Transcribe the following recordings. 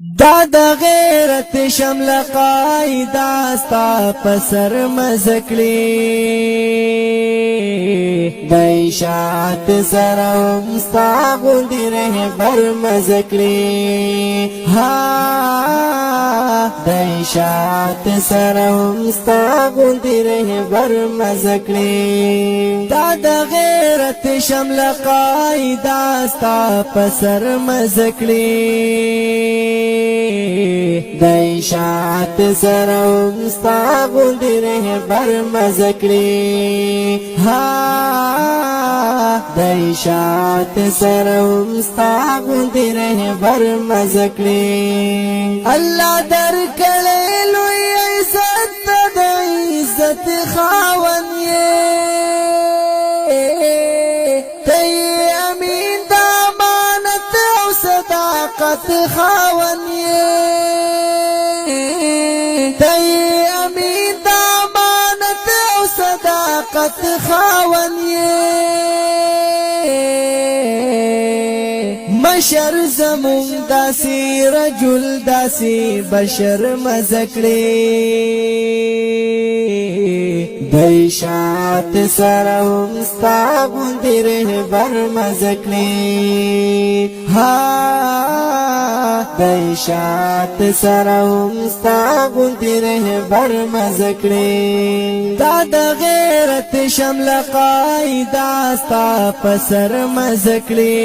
دا د غیرت شمل قاید استا پسر مزکلی دای شات سرم ستا غوندی رهبر مزکلی ها دای شات سرم ستا غوندی رهبر مزکلی دا د غیرت شمل قاید استا پسر مزکلی دای شات سرم ستا غوندی رهبر مزکلی ها دای شات سرم ستا غوندی رهبر مزکلی الله در کړی لوی عزت د عزت خاون یې تی امین د امانت او صداقت خاون خاون مشر زمون داسی رجل داسی بشر مزکلی دای شات سرم ستا غوندی رهبر مزکلی ها دای شات سرم ستا غوندی رهبر مزکلی دا د غیرت شمل قاید استا پسر مزکلی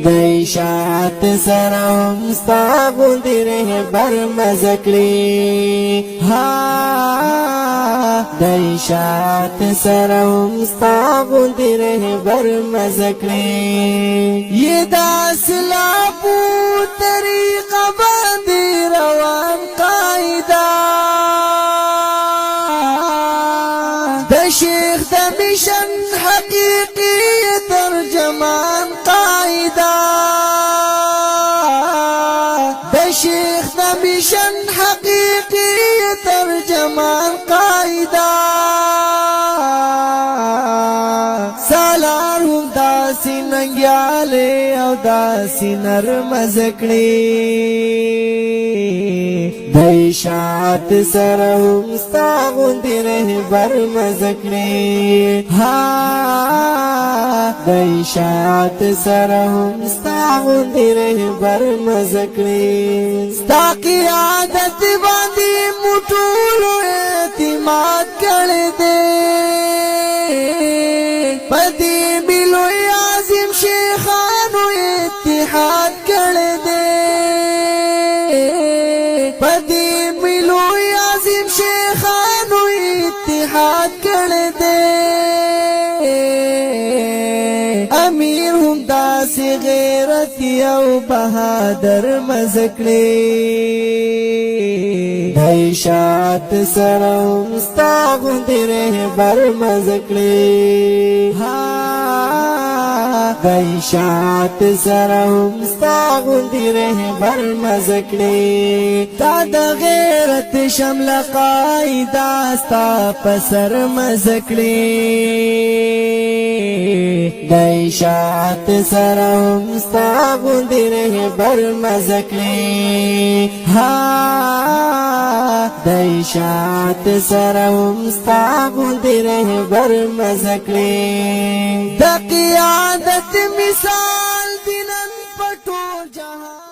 دای شات سرم ستا غوندی رهبر مزکلی ها دای شات سرم ستا غوندی رهبر مزکلی یہ دا سلابو طریقه باندې روان قاعده د شیخ د میشن حقیقی ترجمان قاعده د شیخ د میشن حقیقی ترجمان قاعده سالار هم داسی ننگیاله او داسی نرم زکلی دای شات سرم ستا غوندی رهبر مزکلی ها دای شات سرم ستا غوندی رهبر مزکلی ستا قیادت باندې موټولو اعتماد کړی دی پدې ملوی عظیم شیخانو اتحاد کړی دی پدې ملوی عظیم شیخانو اتحاد کړی دی امیر هم داسې غیرتی او بهادر مزکلی دای شات سرم ستا غوندی رهبر مزکلی ها دای شات سرم ستا غوندی رهبر مزکلی دا د غیرت شمل قاید استا پسر مزکلی دای شات سرم ستا غوندی رهبر مزکلی ها دای شات سرم ستا غوندی رهبر مزکلی د قیادت مثال دینن پټو جهان